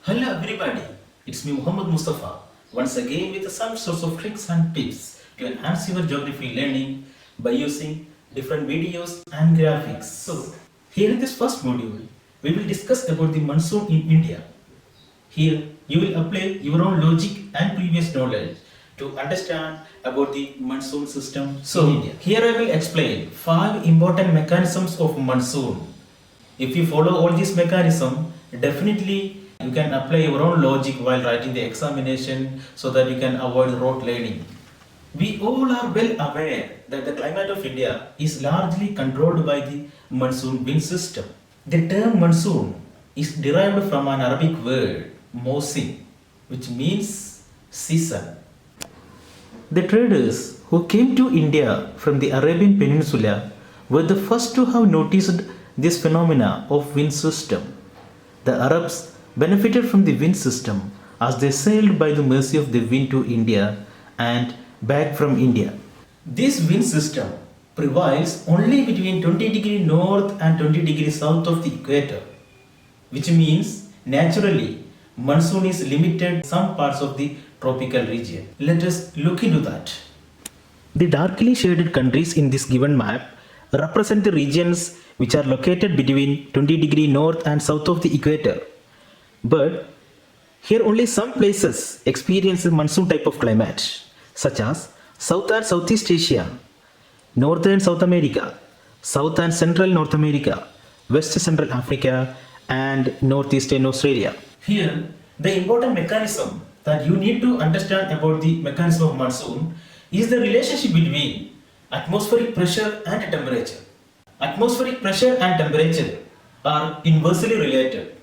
Hello everybody, it's me Muhammad Mustafa once again with some sorts of tricks and tips to enhance your geography learning by using different videos and graphics. So, here in this first module, we will discuss about the monsoon in India. Here, you will apply your own logic and previous knowledge to understand about the monsoon system in India. Here I will explain 5 important mechanisms of monsoon. If you follow all these mechanisms, definitely you can apply your own logic while writing the examination so that you can avoid rote learning. We all are well aware that the climate of India is largely controlled by the monsoon wind system. The term monsoon is derived from an Arabic word, monsoon, which means season. The traders who came to India from the Arabian Peninsula were the first to have noticed this phenomena of wind system. The Arabs benefited from the wind system as they sailed by the mercy of the wind to India and back from India. This wind system prevails only between 20 degrees north and 20 degrees south of the equator, which means naturally monsoon is limited to some parts of the tropical region. Let us look into that. The darkly shaded countries in this given map represent the regions which are located between 20 degrees north and south of the equator. But here only some places experience a monsoon type of climate, such as South and Southeast Asia, Northern South America, South and Central North America, West Central Africa, and Northeastern Australia. Here, the important mechanism that you need to understand about the mechanism of monsoon is the relationship between atmospheric pressure and temperature. Atmospheric pressure and temperature are inversely related,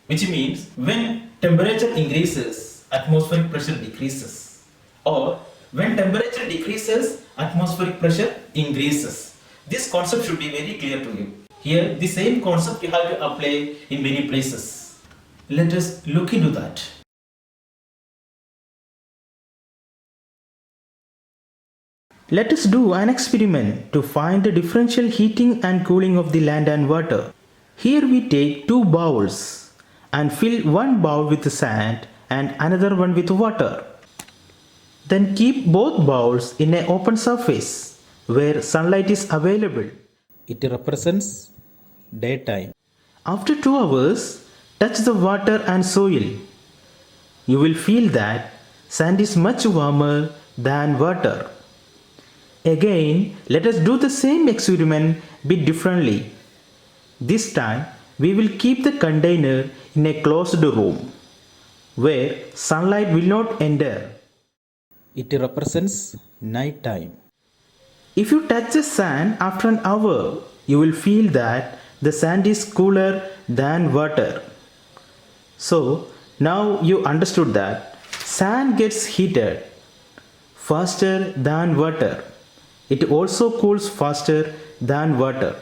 which means when temperature increases, atmospheric pressure decreases, or when temperature decreases, atmospheric pressure increases. This concept should be very clear to you. Here, the same concept you have to apply in many places. Let us look into that. Let us do an experiment to find the differential heating and cooling of the land and water. Here we take 2 bowls and fill one bowl with sand and another one with water. Then keep both bowls in an open surface where sunlight is available. It represents daytime. After 2 hours, touch the water and soil. You will feel that sand is much warmer than water. Again, let us do the same experiment bit differently. This time, we will keep the container in a closed room where sunlight will not enter. It represents night time. If you touch the sand after an hour, you will feel that the sand is cooler than water. So, now you understood that sand gets heated faster than water. It also cools faster than water.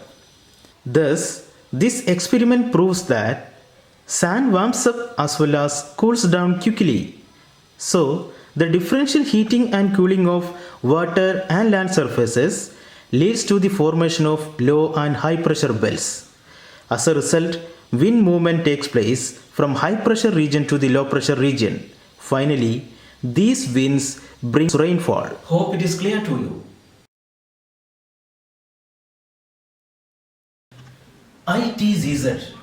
Thus, this experiment proves that sand warms up as well as cools down quickly. So, the differential heating and cooling of water and land surfaces leads to the formation of low and high pressure belts. As a result, wind movement takes place from high pressure region to the low pressure region. Finally, these winds bring rainfall. Hope it is clear to you. ITCZ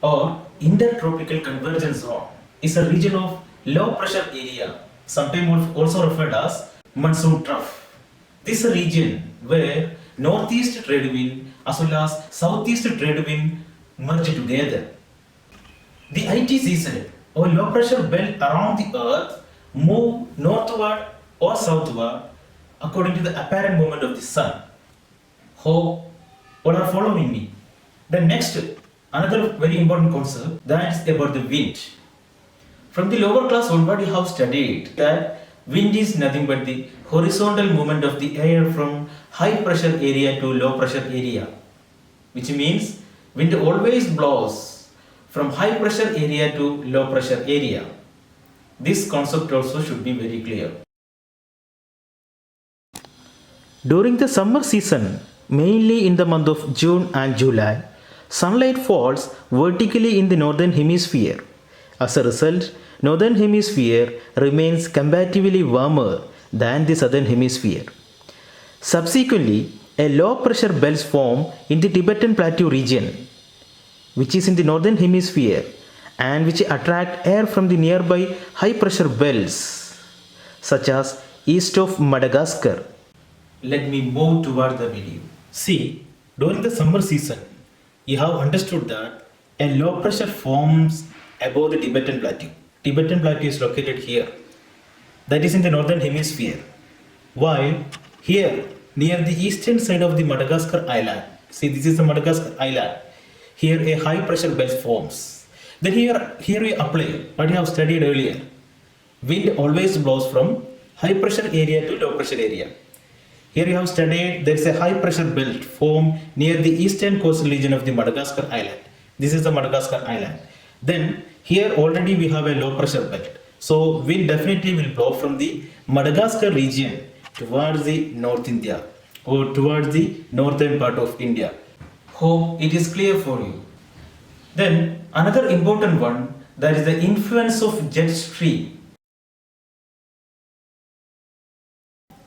or Intertropical Convergence Zone is a region of low pressure area, sometimes also referred as monsoon trough. This is a region where northeast trade wind as well as southeast trade wind merge together. The ITCZ or low pressure belt around the earth move northward or southward according to the apparent movement of the sun. Hope all are following me. The next, another very important concept, that is about the wind. From the lower class onward, you have studied that wind is nothing but the horizontal movement of the air from high pressure area to low pressure area, which means wind always blows from high pressure area to low pressure area. This concept also should be very clear. During the summer season, mainly in the month of June and July, sunlight falls vertically in the northern hemisphere As a result, northern hemisphere remains comparatively warmer than the southern hemisphere. Subsequently, a low pressure belts form in the Tibetan Plateau region, which is in the northern hemisphere and which attract air from the nearby high pressure belts such as east of Madagascar. Let me move toward the video. See, during the summer season, you have understood that a low pressure forms above the Tibetan Plateau. Tibetan Plateau is located here, that is in the northern hemisphere. While here, near the eastern side of the Madagascar island, see this is the Madagascar island, here a high pressure belt forms. Then here we apply what you have studied earlier. Wind always blows from high pressure area to low pressure area. Here you have studied there is a high pressure belt formed near the eastern coastal region of the Madagascar island. This is the Madagascar island. Then here already we have a low pressure belt. So wind definitely will blow from the Madagascar region towards the North India or towards the northern part of India. Hope it is clear for you. Then another important one, that is the influence of jet stream.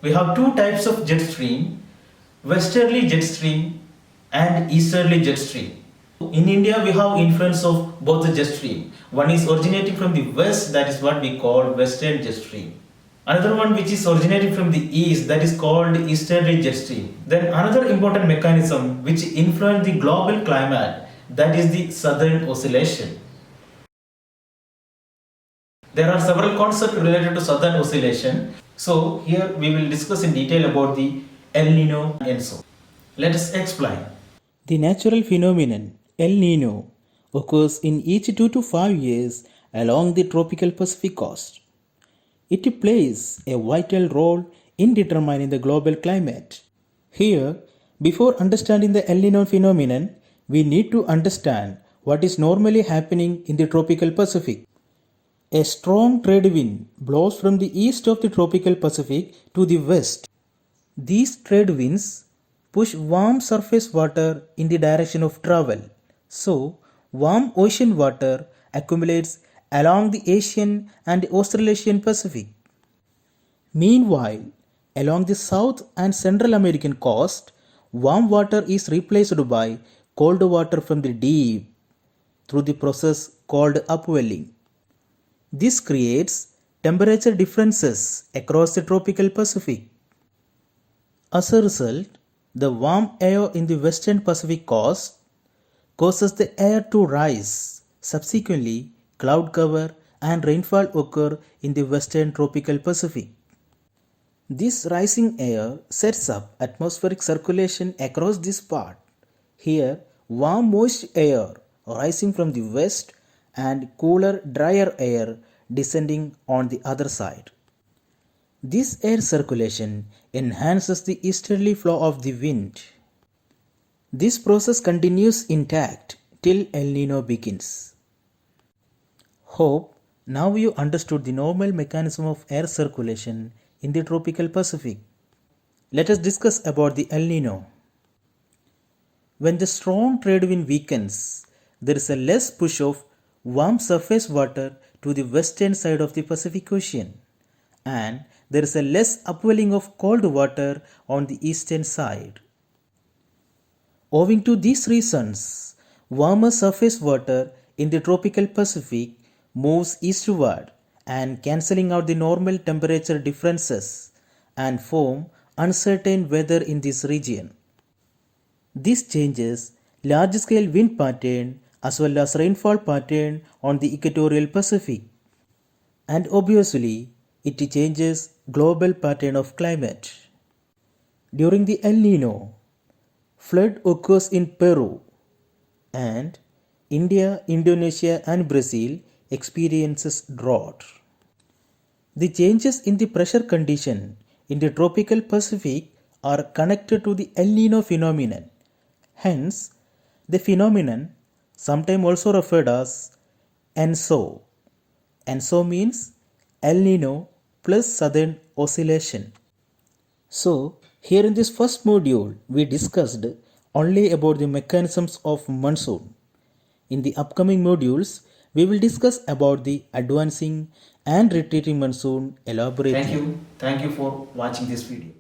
We have two types of jet stream, westerly jet stream and easterly jet stream. In India we have influence of both the jet stream. One is originating from the west, that is what we call western jet stream. Another one which is originating from the east, that is called easterly jet stream. Then another important mechanism which influences the global climate, that is the southern oscillation. There are several concepts related to southern oscillation. So here we will discuss in detail about the Elnino and ENSO. Let us explain. The natural phenomenon El Nino occurs in each 2 to 5 years along the tropical Pacific coast. It plays a vital role in determining the global climate. Here, before understanding the El Nino phenomenon, we need to understand what is normally happening in the tropical Pacific. A strong trade wind blows from the east of the tropical Pacific to the west. These trade winds push warm surface water in the direction of travel. So, warm ocean water accumulates along the Asian and Australasian Pacific. Meanwhile, along the South and Central American coast, warm water is replaced by cold water from the deep through the process called upwelling. This creates temperature differences across the tropical Pacific. As a result, the warm air in the western Pacific coast causes the air to rise. Subsequently, cloud cover and rainfall occur in the western tropical Pacific. This rising air sets up atmospheric circulation across this part. Here, warm moist air rising from the west and cooler drier air descending on the other side. This air circulation enhances the easterly flow of the wind. This process continues intact till El Nino begins. Hope now you understood the normal mechanism of air circulation in the tropical Pacific. Let us discuss about the El Nino. When the strong trade wind weakens, there is a less push of warm surface water to the western side of the Pacific Ocean, and there is a less upwelling of cold water on the eastern side. Owing to these reasons, warmer surface water in the tropical Pacific moves eastward and cancelling out the normal temperature differences and form uncertain weather in this region. This changes large-scale wind pattern as well as rainfall pattern on the equatorial Pacific. And obviously, it changes global pattern of climate. During the El Nino, flood occurs in Peru and India, Indonesia and Brazil experiences drought. The changes in the pressure condition in the tropical Pacific are connected to the El Nino phenomenon. Hence, the phenomenon, sometimes also referred as ENSO. ENSO means El Nino plus Southern Oscillation. So, here in this first module, we discussed only about the mechanisms of monsoon. In the upcoming modules, we will discuss about the advancing and retreating monsoon elaborately. Thank you for watching this video.